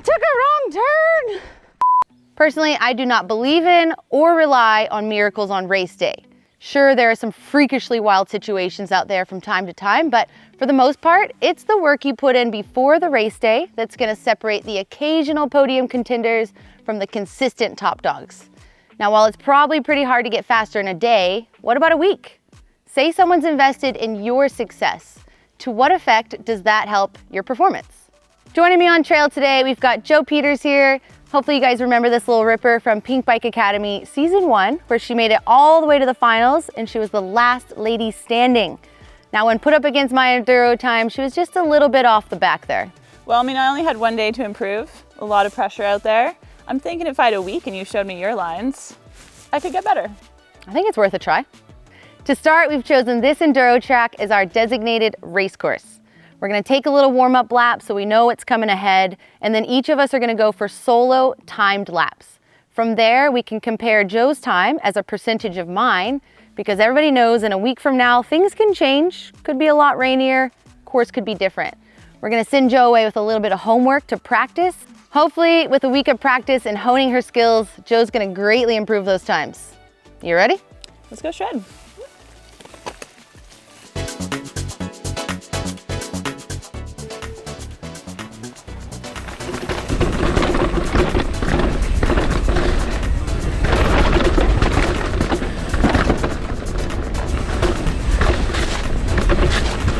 took a wrong turn. Personally, I do not believe in or rely on miracles on race day. Sure, there are some freakishly wild situations out there from time to time, but for the most part, it's the work you put in before the race day that's gonna separate the occasional podium contenders from the consistent top dogs. Now, while it's probably pretty hard to get faster in a day, what about a week? Say someone's invested in your success. To what effect does that help your performance? Joining me on trail today, we've got Joe Peters here. Hopefully you guys remember this little ripper from Pinkbike Academy Season 1, where she made it all the way to the finals and she was the last lady standing. Now, when put up against my enduro time, she was just a little bit off the back there. Well, I mean, I only had one day to improve. A lot of pressure out there. I'm thinking if I had a week and you showed me your lines, I could get better. I think it's worth a try. To start, we've chosen this enduro track as our designated race course. We're gonna take a little warm-up lap so we know what's coming ahead, and then each of us are gonna go for solo timed laps. From there, we can compare Joe's time as a percentage of mine, because everybody knows in a week from now, things can change. Could be a lot rainier, course could be different. We're gonna send Joe away with a little bit of homework to practice. Hopefully, with a week of practice and honing her skills, Joe's gonna greatly improve those times. You ready? Let's go shred.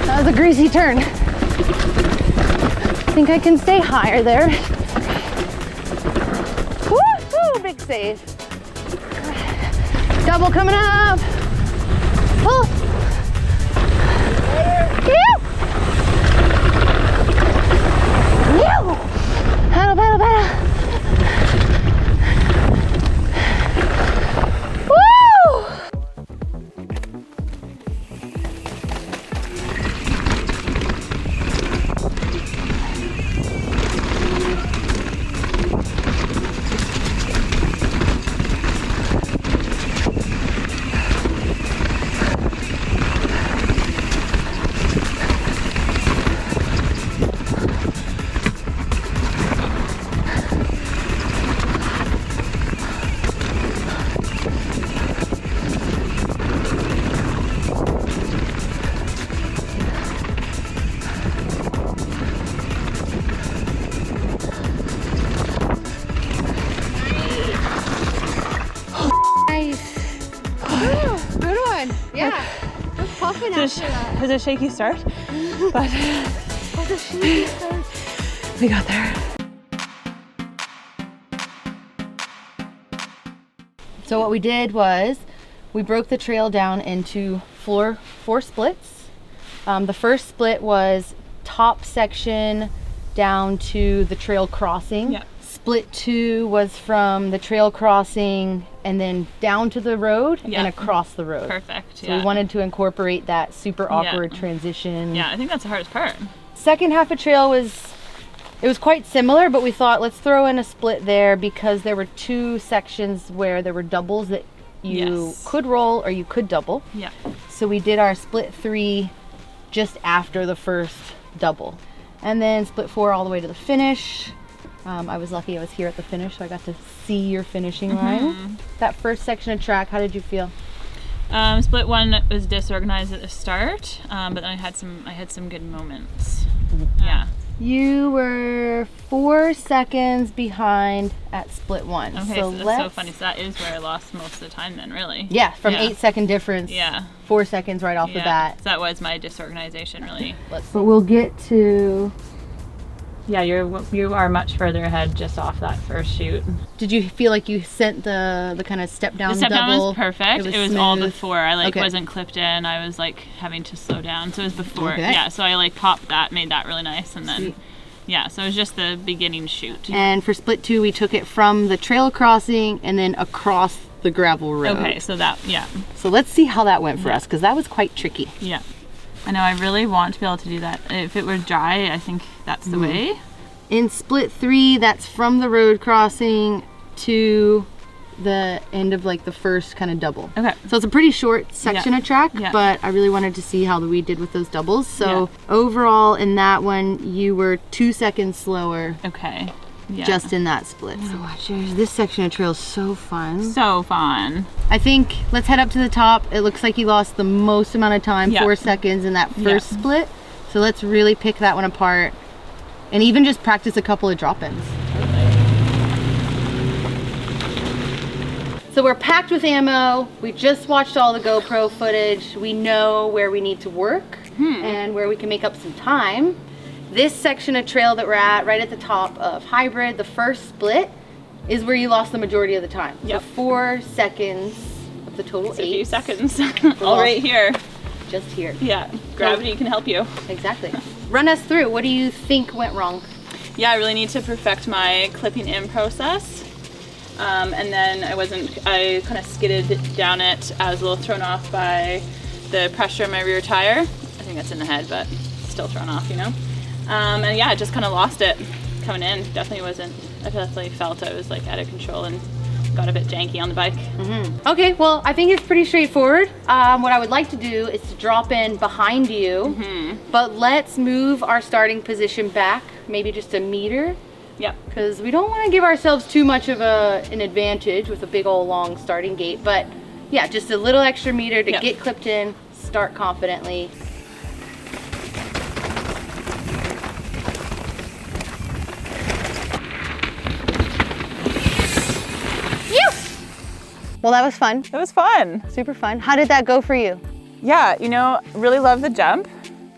That was a greasy turn. I think I can stay higher there. Woo, big save. Double coming up. Pull. Ew. Ew. Paddle, paddle, paddle. It was a shaky start, but we got there. So what we did was we broke the trail down into four splits. The first split was top section down to the trail crossing. Yeah. Split 2 was from the trail crossing and then down to the road and across the road. Perfect. So we wanted to incorporate that super awkward transition. Yeah, I think that's the hardest part. Second half of trail was quite similar, but we thought let's throw in a split there because there were 2 sections where there were doubles that you could roll or you could double. Yeah. So we did our split 3 just after the first double. And then split 4 all the way to the finish. I was lucky I was here at the finish, so I got to see your finishing line. That first section of track, how did you feel? Split 1 was disorganized at the start, but then I had some good moments. Yeah. You were 4 seconds behind at split 1. Okay, so that's so funny. So that is where I lost most of the time then, really. Yeah, from 8-second difference. Yeah. 4 seconds right off the bat. So that was my disorganization, really. But we'll get to... Yeah, you are much further ahead just off that first shoot. Did you feel like you sent the kind of step down double? The step down was perfect. It was all smooth. before. I wasn't clipped in. I was having to slow down. So it was before. Okay. Yeah, so I popped that, made that really nice, and then Sweet. Yeah, so it was just the beginning shoot. And for split 2, we took it from the trail crossing and then across the gravel road. Okay, so that, yeah. So let's see how that went for us, because that was quite tricky. Yeah. I know, I really want to be able to do that. If it were dry, I think that's the way. In split 3, that's from the road crossing to the end of the first kind of double. Okay. So it's a pretty short section of track, but I really wanted to see how we did with those doubles. So overall in that one, you were 2 seconds slower. Okay. just in that split. So watch, this section of trail is so fun. So fun. I think let's head up to the top. It looks like you lost the most amount of time, 4 seconds in that first split. So let's really pick that one apart and even just practice a couple of drop-ins. So we're packed with ammo. We just watched all the GoPro footage. We know where we need to work and where we can make up some time. This section of trail that we're at, right at the top of hybrid, the first split, is where you lost the majority of the time. So 4 seconds of the total 8. A few seconds. All right here. Just here. Yeah, gravity can help you. Exactly. Run us through, what do you think went wrong? Yeah, I really need to perfect my clipping in process. And then I kind of skidded down it. I was a little thrown off by the pressure in my rear tire. I think that's in the head, but still thrown off, you know? And yeah, I just kind of lost it coming in. I definitely felt I was like out of control and got a bit janky on the bike. Okay, well, I think it's pretty straightforward. What I would like to do is to drop in behind you, but let's move our starting position back, maybe just a meter. Yep. Because we don't want to give ourselves too much of an advantage with a big old long starting gate, but yeah, just a little extra meter to get clipped in, start confidently. Well, that was fun. It was fun. Super fun. How did that go for you? Yeah, you know, really loved the jump,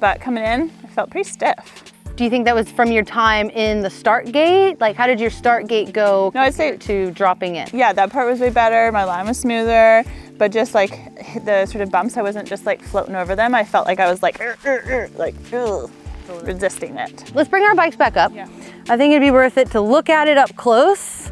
but coming in, I felt pretty stiff. Do you think that was from your time in the start gate? Like, how did your start gate go to dropping in? Yeah, that part was way better. My line was smoother, but just like the sort of bumps, I wasn't just like floating over them. I felt like I was like resisting it. Let's bring our bikes back up. Yeah. I think it'd be worth it to look at it up close,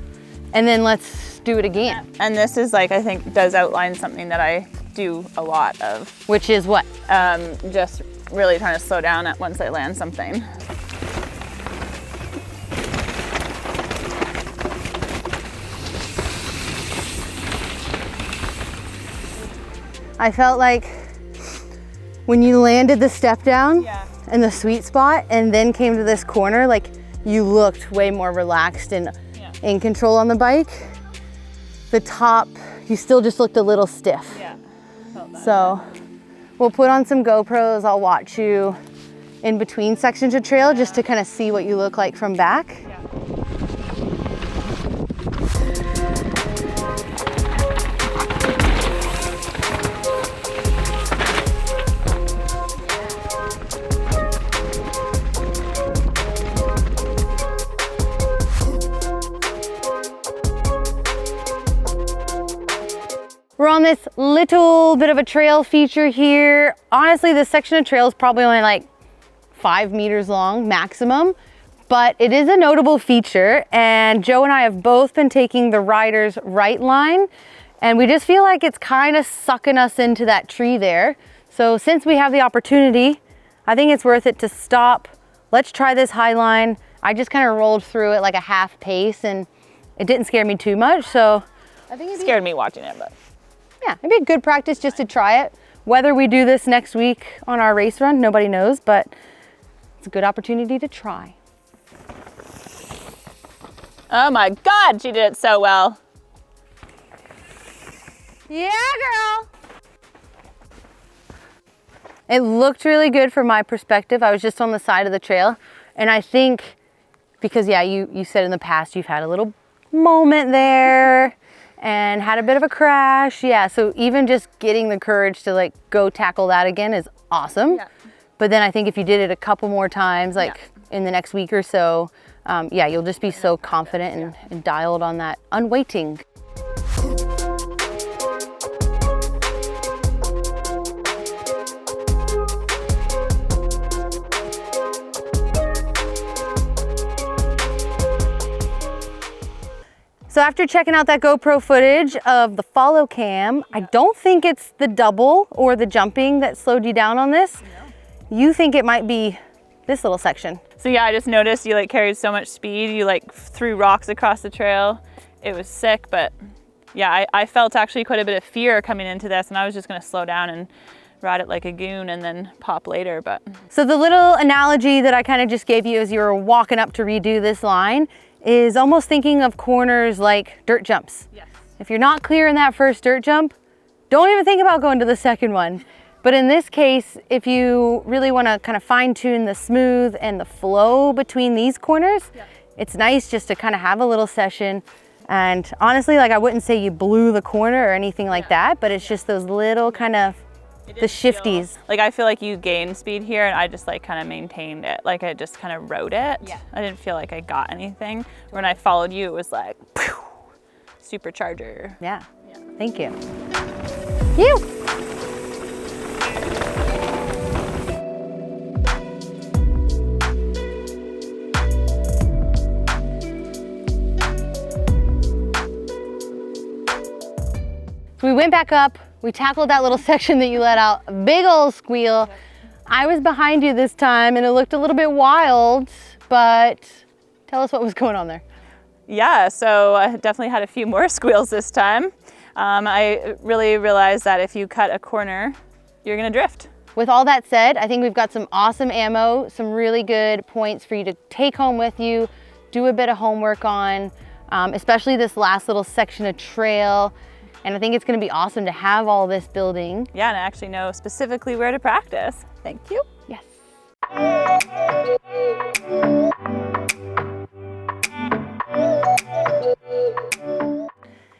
and then let's do it again. And this is like, I think does outline something that I do a lot of. Which is what? Just really trying to slow down once I land something. I felt like when you landed the step down in the sweet spot and then came to this corner, like you looked way more relaxed and in control on the bike. The top, you still just looked a little stiff. Yeah, felt that. So we'll put on some GoPros. I'll watch you in between sections of trail just to kind of see what you look like from back. Yeah. We're on this little bit of a trail feature here. Honestly, this section of trail is probably only like 5 meters long maximum, but it is a notable feature. And Joe and I have both been taking the rider's right line, and we just feel like it's kind of sucking us into that tree there. So since we have the opportunity, I think it's worth it to stop. Let's try this high line. I just kind of rolled through it like a half pace and it didn't scare me too much. So I think it scared me watching it, but yeah, it'd be a good practice just to try it. Whether we do this next week on our race run, nobody knows, but it's a good opportunity to try. oh my God, she did it so well. Yeah, girl. It looked really good from my perspective. I was just on the side of the trail, and I think because you said in the past you've had a little moment there and had a bit of a crash. Yeah, so even just getting the courage to like go tackle that again is awesome. Yeah. But then I think if you did it a couple more times, like in the next week or so, you'll just be so confident and dialed on that unweighting. So after checking out that GoPro footage of the follow cam, I don't think it's the double or the jumping that slowed you down on this. No. You think it might be this little section. So yeah, I just noticed you like carried so much speed. You like threw rocks across the trail. It was sick, but yeah, I felt actually quite a bit of fear coming into this, and I was just gonna slow down and ride it like a goon and then pop later, but. So the little analogy that I kind of just gave you as you were walking up to redo this line is almost thinking of corners like dirt jumps. Yes. If you're not clear in that first dirt jump, don't even think about going to the second one. But in this case, if you really want to kind of fine tune the smooth and the flow between these corners, it's nice just to kind of have a little session. And honestly, like I wouldn't say you blew the corner or anything like that, but it's just those little kind of the shifties. Like I feel like you gained speed here and I just like kind of maintained it. Like I just kind of rode it. Yeah. I didn't feel like I got anything. When I followed you, it was like, pew, supercharger. Yeah. Thank you. You. So we went back up, we tackled that little section that you let out, a big old squeal. I was behind you this time and it looked a little bit wild, but tell us what was going on there. Yeah, so I definitely had a few more squeals this time. I really realized that if you cut a corner, you're gonna drift. With all that said, I think we've got some awesome ammo, some really good points for you to take home with you, do a bit of homework on, especially this last little section of trail. And I think it's gonna be awesome to have all this building. Yeah, and I actually know specifically where to practice. Thank you. Yes.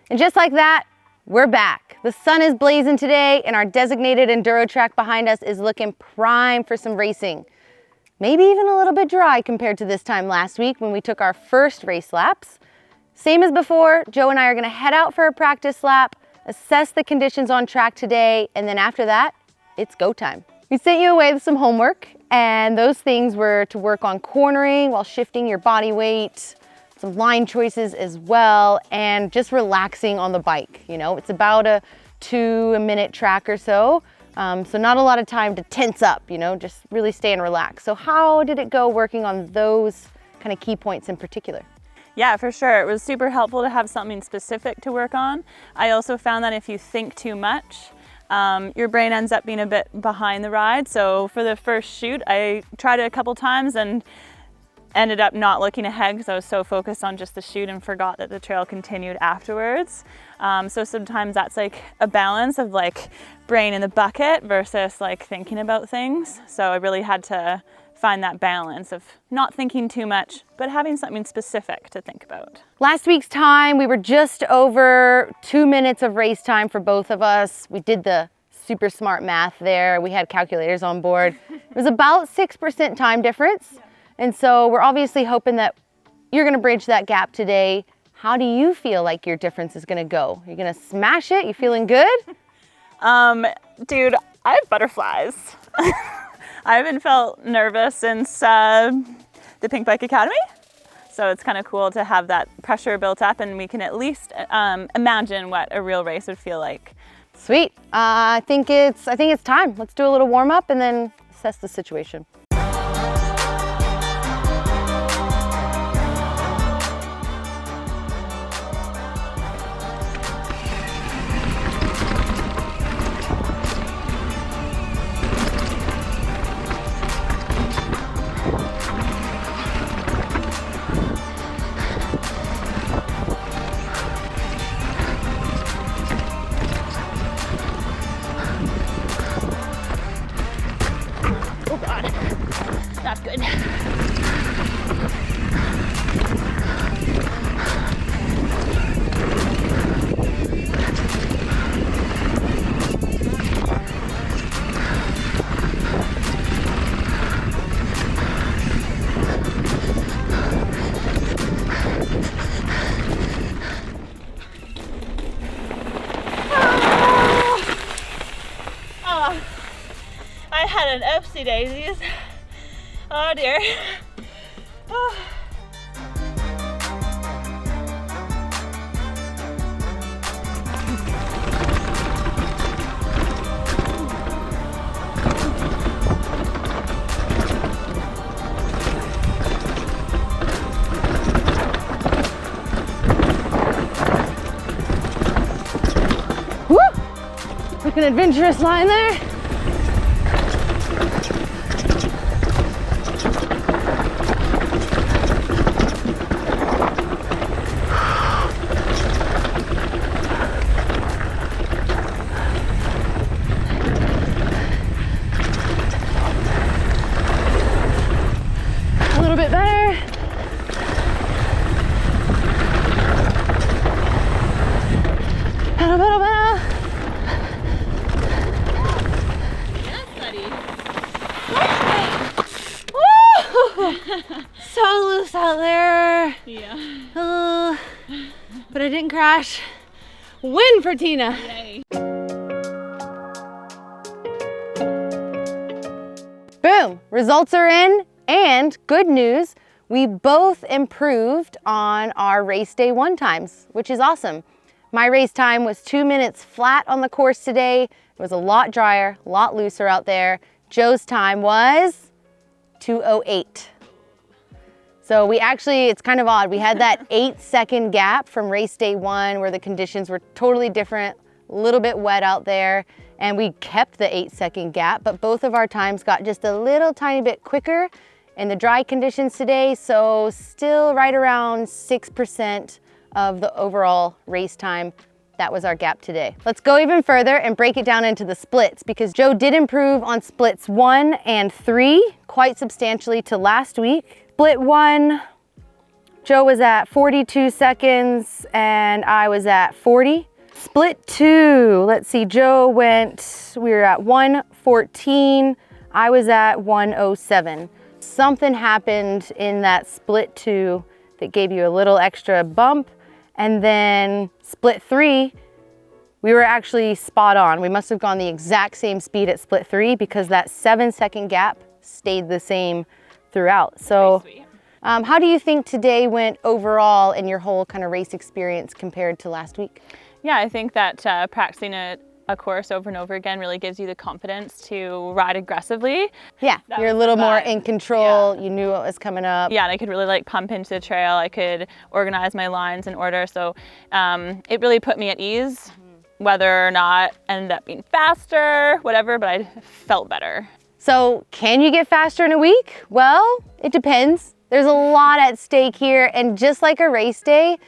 And just like that, we're back. The sun is blazing today and our designated enduro track behind us is looking prime for some racing. Maybe even a little bit dry compared to this time last week when we took our first race laps. Same as before, Joe and I are gonna head out for a practice lap, assess the conditions on track today, and then after that, it's go time. We sent you away with some homework, and those things were to work on cornering while shifting your body weight, some line choices as well, and just relaxing on the bike. You know, it's about a 2-minute track or so, so not a lot of time to tense up, you know, just really stay and relax. So how did it go working on those kind of key points in particular? Yeah, for sure. It was super helpful to have something specific to work on. I also found that if you think too much, your brain ends up being a bit behind the ride. So for the first shoot, I tried it a couple times and ended up not looking ahead because I was so focused on just the shoot and forgot that the trail continued afterwards. So sometimes that's like a balance of like brain in the bucket versus like thinking about things. So I really had to find that balance of not thinking too much, but having something specific to think about. Last week's time, we were just over 2 minutes of race time for both of us. We did the super smart math there. We had calculators on board. It was about 6% time difference. And so we're obviously hoping that you're gonna bridge that gap today. How do you feel like your difference is gonna go? You're gonna smash it? You feeling good? Dude, I have butterflies. I haven't felt nervous since the Pinkbike Academy. So it's kind of cool to have that pressure built up and we can at least imagine what a real race would feel like. Sweet. I think it's time. Let's do a little warm up and then assess the situation. That's good. I had an oopsie daisies. Oh dear. Oh. Woo! Like an adventurous line there. little bit better. Pedal, pedal, pedal. Yes, buddy. Woo! So loose out there. Yeah. But I didn't crash. Win for Tina. Yay. Boom, results are in, and good news, we both improved on our race day 1 times, which is awesome. My race time was 2 minutes flat on the course today. It was a lot drier, a lot looser out there. Joe's time was 2:08. So we actually, it's kind of odd. We had that 8-second gap from race day 1 where the conditions were totally different, a little bit wet out there, and we kept the 8-second gap, but both of our times got just a little tiny bit quicker in the dry conditions today, so still right around 6% of the overall race time. That was our gap today. Let's go even further and break it down into the splits, because Joe did improve on splits 1 and 3 quite substantially to last week. Split 1, Joe was at 42 seconds and I was at 40. Split 2, let's see, Joe went, we were at 1:14, I was at 1:07. Something happened in that split 2 that gave you a little extra bump, and then split 3, we were actually spot on. We must have gone the exact same speed at split 3 because that 7-second gap stayed the same throughout. So how do you think today went overall in your whole kind of race experience compared to last week? Yeah, I think that practicing a course over and over again really gives you the confidence to ride aggressively. Yeah, That you're a was little the more vibe. in control. Yeah. You knew what was coming up. Yeah, and I could really like pump into the trail. I could organize my lines in order. So it really put me at ease, whether or not I ended up being faster, whatever, but I felt better. So can you get faster in a week? Well, it depends. There's a lot at stake here, and just like a race day,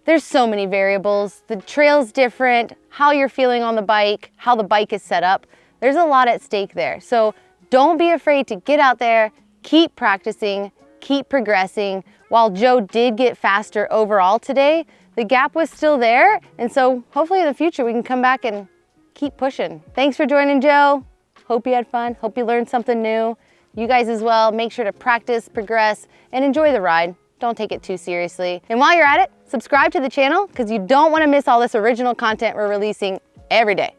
there's so many variables. The trail's different, how you're feeling on the bike, how the bike is set up. There's a lot at stake there. So don't be afraid to get out there, keep practicing, keep progressing. While Joe did get faster overall today, the gap was still there, and so hopefully in the future we can come back and keep pushing. Thanks for joining, Joe. Hope you had fun, hope you learned something new. You guys as well, make sure to practice, progress, and enjoy the ride. Don't take it too seriously. And while you're at it, subscribe to the channel because you don't want to miss all this original content we're releasing every day.